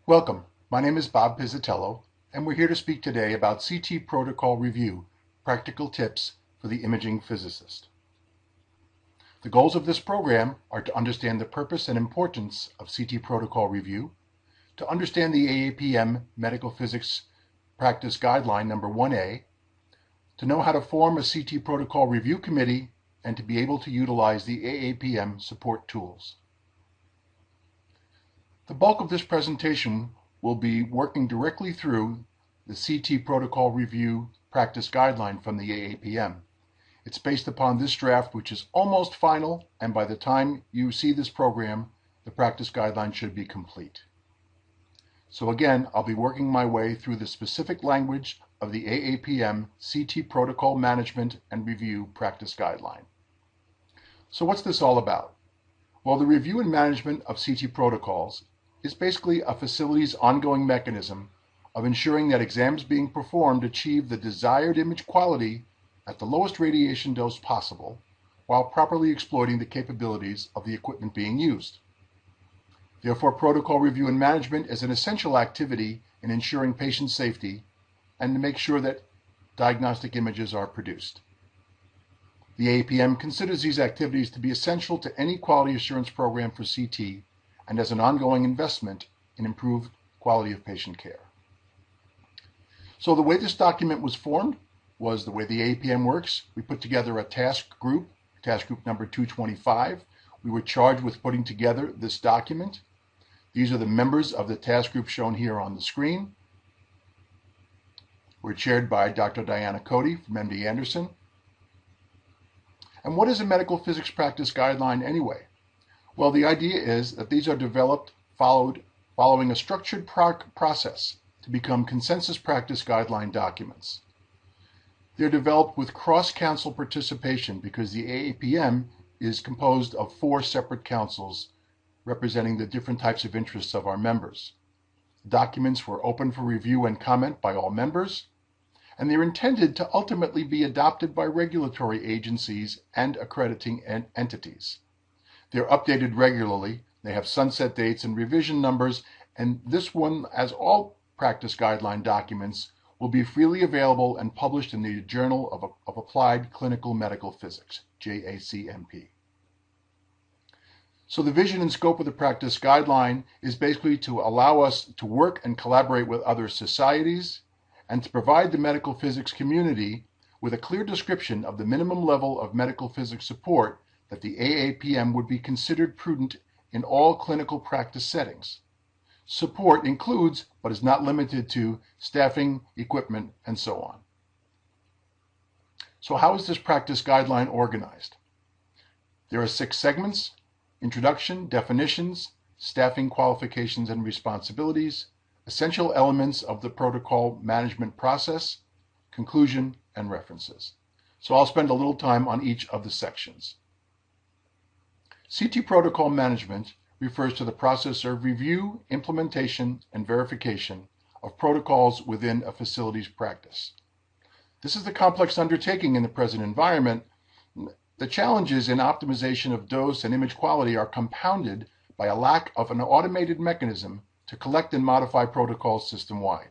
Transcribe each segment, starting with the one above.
Welcome. My name is Bob Pizzatello, and we're here to speak today about CT Protocol Review, Practical Tips for the Imaging Physicist. The goals of this program are to understand the purpose and importance of CT Protocol Review, to understand the AAPM Medical Physics Practice Guideline number 1A, to know how to form a CT Protocol Review Committee, and to be able to utilize the AAPM support tools. The bulk of this presentation will be working directly through the CT Protocol Review Practice Guideline from the AAPM. It's based upon this draft, which is almost final, and by the time you see this program, the practice guideline should be complete. So again, I'll be working my way through the specific language of the AAPM CT Protocol Management and Review Practice Guideline. So what's this all about? Well, the review and management of CT protocols is basically a facility's ongoing mechanism of ensuring that exams being performed achieve the desired image quality at the lowest radiation dose possible, while properly exploiting the capabilities of the equipment being used. Therefore, protocol review and management is an essential activity in ensuring patient safety and to make sure that diagnostic images are produced. The AAPM considers these activities to be essential to any quality assurance program for CT and as an ongoing investment in improved quality of patient care. So the way this document was formed was the way the AAPM works. We put together a task group number 225. We were charged with putting together this document. These are the members of the task group shown here on the screen. We're chaired by Dr. Diana Cody from MD Anderson. And what is a medical physics practice guideline anyway? Well, the idea is that these are developed following a structured process to become consensus practice guideline documents. They're developed with cross-council participation because the AAPM is composed of 4 separate councils representing the different types of interests of our members. The documents were open for review and comment by all members, and they're intended to ultimately be adopted by regulatory agencies and accrediting entities. They're updated regularly. They have sunset dates and revision numbers, and this one, as all practice guideline documents, will be freely available and published in the Journal of Applied Clinical Medical Physics, JACMP. So the vision and scope of the practice guideline is basically to allow us to work and collaborate with other societies and to provide the medical physics community with a clear description of the minimum level of medical physics support that the AAPM would be considered prudent in all clinical practice settings. Support includes, but is not limited to, staffing, equipment, and so on. So how is this practice guideline organized? There are 6 segments: introduction, definitions, staffing, qualifications and responsibilities, essential elements of the protocol management process, conclusion, and references. So I'll spend a little time on each of the sections. CT protocol management refers to the process of review, implementation, and verification of protocols within a facility's practice. This is the complex undertaking in the present environment. The challenges in optimization of dose and image quality are compounded by a lack of an automated mechanism to collect and modify protocols system-wide.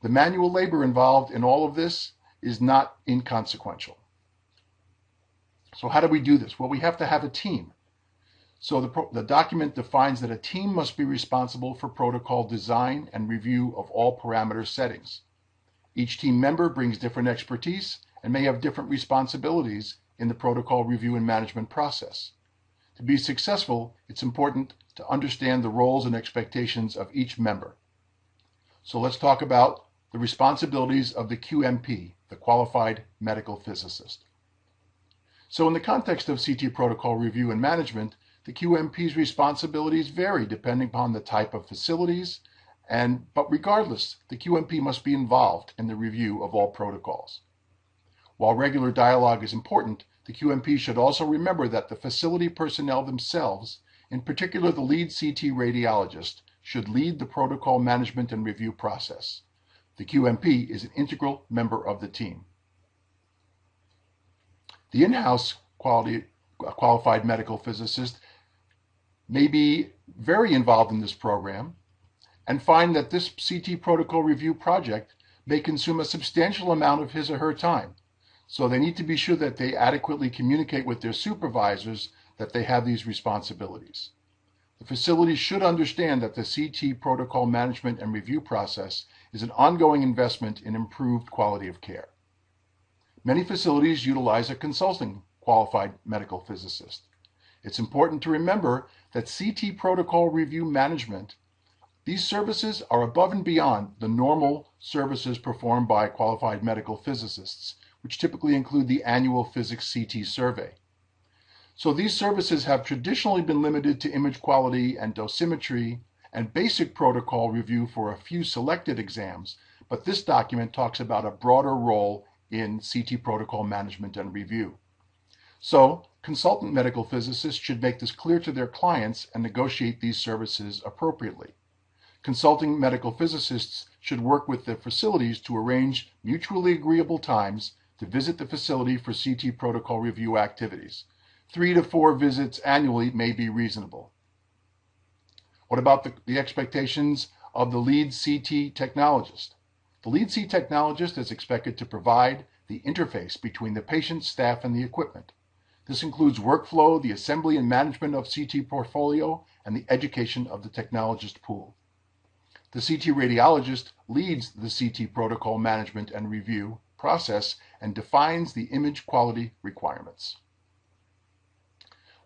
The manual labor involved in all of this is not inconsequential. So how do we do this? Well, we have to have a team. So the document defines that a team must be responsible for protocol design and review of all parameter settings. Each team member brings different expertise and may have different responsibilities in the protocol review and management process. To be successful, it's important to understand the roles and expectations of each member. So let's talk about the responsibilities of the QMP, the Qualified Medical Physicist. So in the context of CT protocol review and management, the QMP's responsibilities vary depending upon the type of facilities, but regardless, the QMP must be involved in the review of all protocols. While regular dialogue is important, the QMP should also remember that the facility personnel themselves, in particular the lead CT radiologist, should lead the protocol management and review process. The QMP is an integral member of the team. The in-house qualified medical physicist may be very involved in this program, and find that this CT protocol review project may consume a substantial amount of his or her time. So they need to be sure that they adequately communicate with their supervisors that they have these responsibilities. The facility should understand that the CT protocol management and review process is an ongoing investment in improved quality of care. Many facilities utilize a consulting qualified medical physicist. It's important to remember that CT protocol review management, these services are above and beyond the normal services performed by qualified medical physicists, which typically include the annual physics CT survey. So these services have traditionally been limited to image quality and dosimetry and basic protocol review for a few selected exams, but this document talks about a broader role in CT protocol management and review. So, consultant medical physicists should make this clear to their clients and negotiate these services appropriately. Consulting medical physicists should work with the facilities to arrange mutually agreeable times to visit the facility for CT protocol review activities. 3 to 4 visits annually may be reasonable. What about the expectations of the lead CT technologist? The lead CT technologist is expected to provide the interface between the patient, staff, and the equipment. This includes workflow, the assembly and management of CT portfolio, and the education of the technologist pool. The CT radiologist leads the CT protocol management and review process and defines the image quality requirements.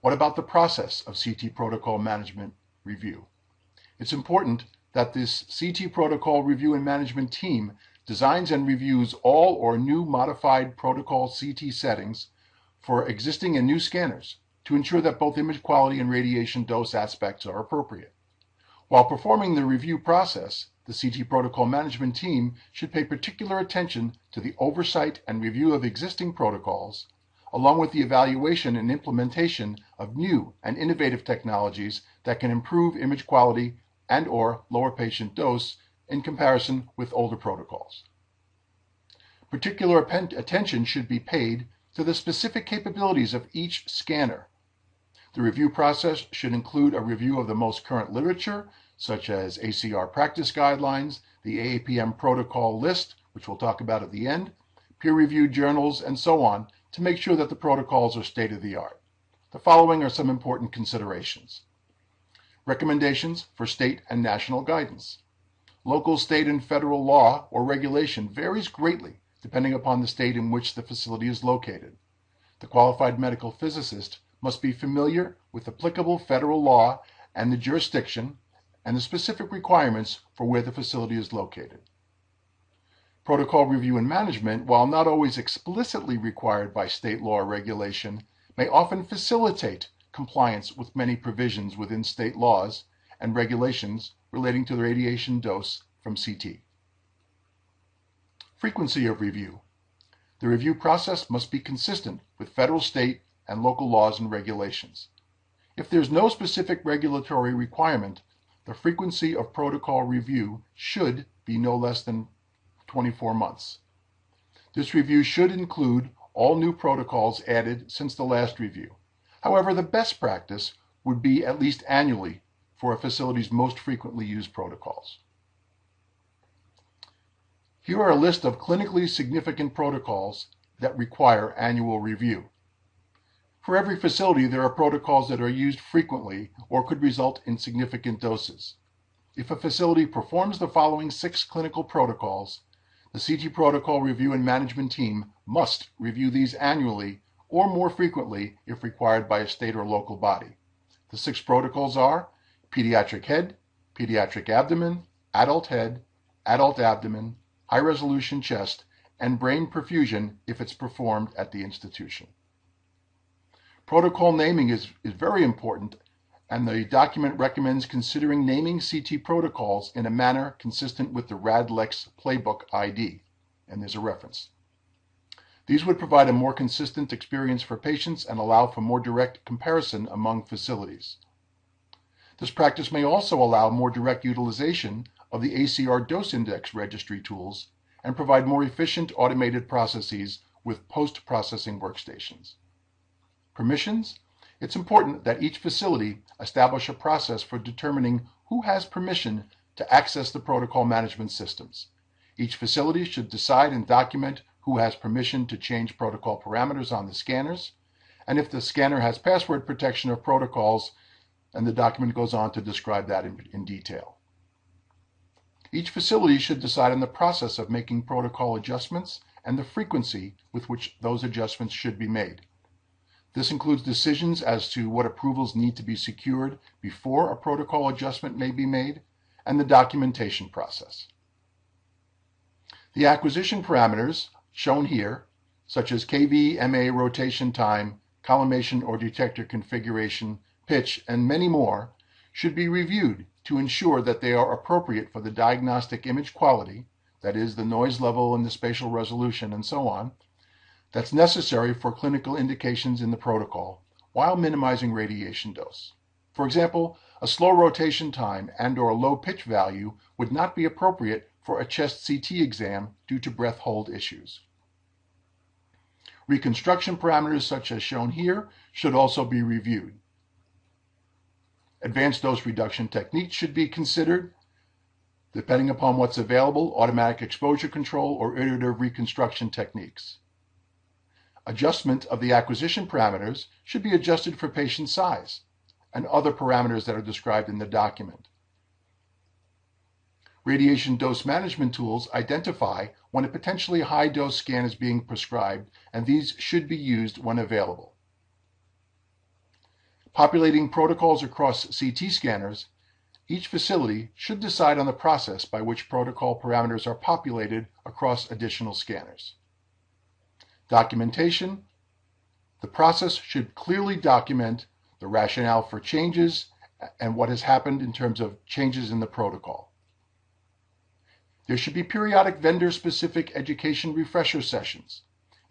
What about the process of CT protocol management review? It's important that this CT protocol review and management team designs and reviews all or new modified protocol CT settings for existing and new scanners to ensure that both image quality and radiation dose aspects are appropriate. While performing the review process, the CT protocol management team should pay particular attention to the oversight and review of existing protocols, along with the evaluation and implementation of new and innovative technologies that can improve image quality and/or lower patient dose in comparison with older protocols. Particular attention should be paid to the specific capabilities of each scanner. The review process should include a review of the most current literature, such as ACR practice guidelines, the AAPM protocol list, which we'll talk about at the end, peer-reviewed journals, and so on, to make sure that the protocols are state-of-the-art. The following are some important considerations. Recommendations for state and national guidance. Local, state, and federal law or regulation varies greatly depending upon the state in which the facility is located. The qualified medical physicist must be familiar with applicable federal law and the jurisdiction and the specific requirements for where the facility is located. Protocol review and management, while not always explicitly required by state law or regulation, may often facilitate compliance with many provisions within state laws and regulations relating to the radiation dose from CT. Frequency of review. The review process must be consistent with federal, state, and local laws and regulations. If there's no specific regulatory requirement, the frequency of protocol review should be no less than 24 months. This review should include all new protocols added since the last review. However, the best practice would be at least annually for a facility's most frequently used protocols. Here are a list of clinically significant protocols that require annual review. For every facility, there are protocols that are used frequently or could result in significant doses. If a facility performs the following 6 clinical protocols, the CT protocol review and management team must review these annually or more frequently if required by a state or local body. The 6 protocols are pediatric head, pediatric abdomen, adult head, adult abdomen, high-resolution chest, and brain perfusion if it's performed at the institution. Protocol naming is very important, and the document recommends considering naming CT protocols in a manner consistent with the RADLEX Playbook ID, and there's a reference. These would provide a more consistent experience for patients and allow for more direct comparison among facilities. This practice may also allow more direct utilization of the ACR dose index registry tools and provide more efficient automated processes with post-processing workstations. Permissions. It's important that each facility establish a process for determining who has permission to access the protocol management systems. Each facility should decide and document who has permission to change protocol parameters on the scanners, and if the scanner has password protection of protocols, and the document goes on to describe that in detail. Each facility should decide on the process of making protocol adjustments and the frequency with which those adjustments should be made. This includes decisions as to what approvals need to be secured before a protocol adjustment may be made, and the documentation process. The acquisition parameters shown here, such as KV, MA, rotation time, collimation or detector configuration, pitch, and many more, should be reviewed to ensure that they are appropriate for the diagnostic image quality, that is, the noise level and the spatial resolution and so on, that's necessary for clinical indications in the protocol, while minimizing radiation dose. For example, a slow rotation time and/or low pitch value would not be appropriate for a chest CT exam due to breath hold issues. Reconstruction parameters such as shown here should also be reviewed. Advanced dose reduction techniques should be considered, depending upon what's available, automatic exposure control or iterative reconstruction techniques. Adjustment of the acquisition parameters should be adjusted for patient size and other parameters that are described in the document. Radiation dose management tools identify when a potentially high dose scan is being prescribed, and these should be used when available. Populating protocols across CT scanners, each facility should decide on the process by which protocol parameters are populated across additional scanners. Documentation. The process should clearly document the rationale for changes and what has happened in terms of changes in the protocol. There should be periodic vendor-specific education refresher sessions.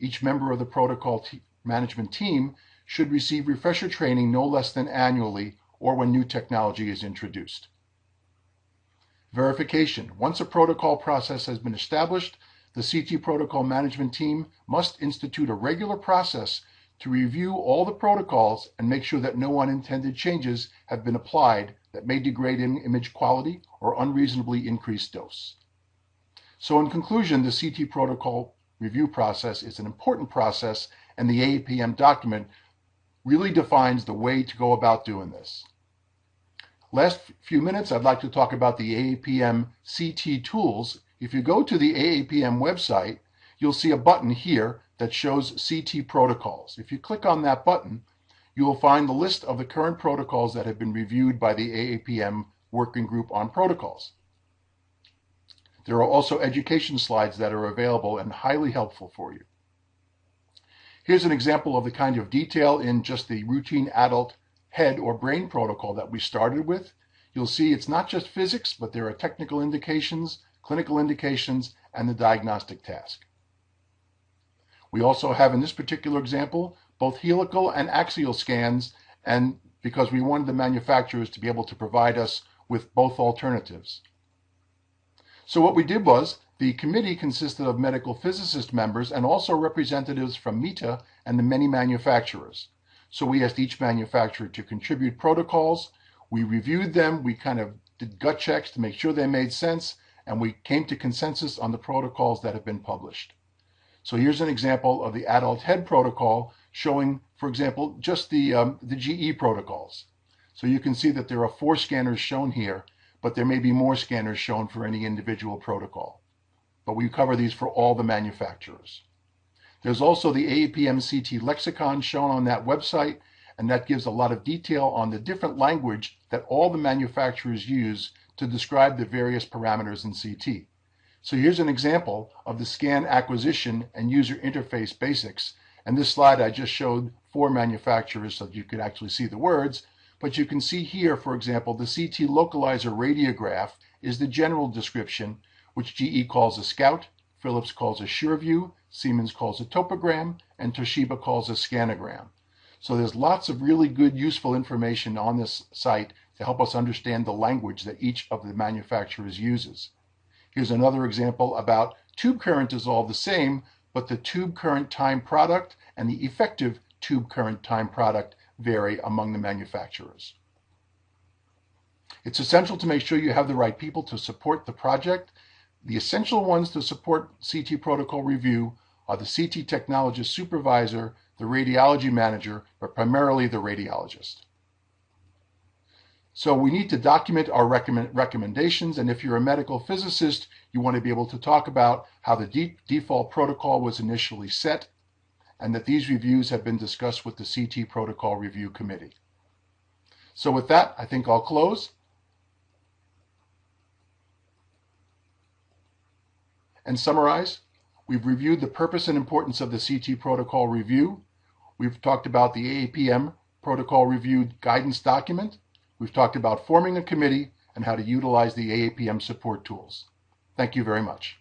Each member of the protocol management team should receive refresher training no less than annually or when new technology is introduced. Verification. Once a protocol process has been established, the CT protocol management team must institute a regular process to review all the protocols and make sure that no unintended changes have been applied that may degrade image quality or unreasonably increase dose. So in conclusion, the CT protocol review process is an important process, and the AAPM document really defines the way to go about doing this. Last few minutes, I'd like to talk about the AAPM CT tools. If you go to the AAPM website, you'll see a button here that shows CT protocols. If you click on that button, you will find the list of the current protocols that have been reviewed by the AAPM Working Group on Protocols. There are also education slides that are available and highly helpful for you. Here's an example of the kind of detail in just the routine adult head or brain protocol that we started with. You'll see it's not just physics, but there are technical indications, clinical indications, and the diagnostic task. We also have in this particular example both helical and axial scans, and because we wanted the manufacturers to be able to provide us with both alternatives. So what we did was, the committee consisted of medical physicist members and also representatives from META and the many manufacturers. So we asked each manufacturer to contribute protocols. We reviewed them. We kind of did gut checks to make sure they made sense, and we came to consensus on the protocols that have been published. So here's an example of the adult head protocol showing, for example, just the GE protocols. So you can see that there are 4 scanners shown here, but there may be more scanners shown for any individual protocol. But we cover these for all the manufacturers. There's also the AAPM CT lexicon shown on that website, and that gives a lot of detail on the different language that all the manufacturers use to describe the various parameters in CT. So here's an example of the scan acquisition and user interface basics. And this slide I just showed 4 manufacturers so that you could actually see the words. But you can see here, for example, the CT localizer radiograph is the general description, which GE calls a Scout, Philips calls a SureView, Siemens calls a topogram, and Toshiba calls a scanogram. So there's lots of really good, useful information on this site to help us understand the language that each of the manufacturers uses. Here's another example about tube current is all the same, but the tube current time product and the effective tube current time product vary among the manufacturers. It's essential to make sure you have the right people to support the project. The essential ones to support CT protocol review are the CT technologist supervisor, the radiology manager, but primarily the radiologist. So we need to document our recommendations, and if you're a medical physicist, you want to be able to talk about how the default protocol was initially set, and that these reviews have been discussed with the CT Protocol Review Committee. So with that, I think I'll close. And summarize. We've reviewed the purpose and importance of the CT Protocol Review. We've talked about the AAPM Protocol Review Guidance Document. We've talked about forming a committee and how to utilize the AAPM support tools. Thank you very much.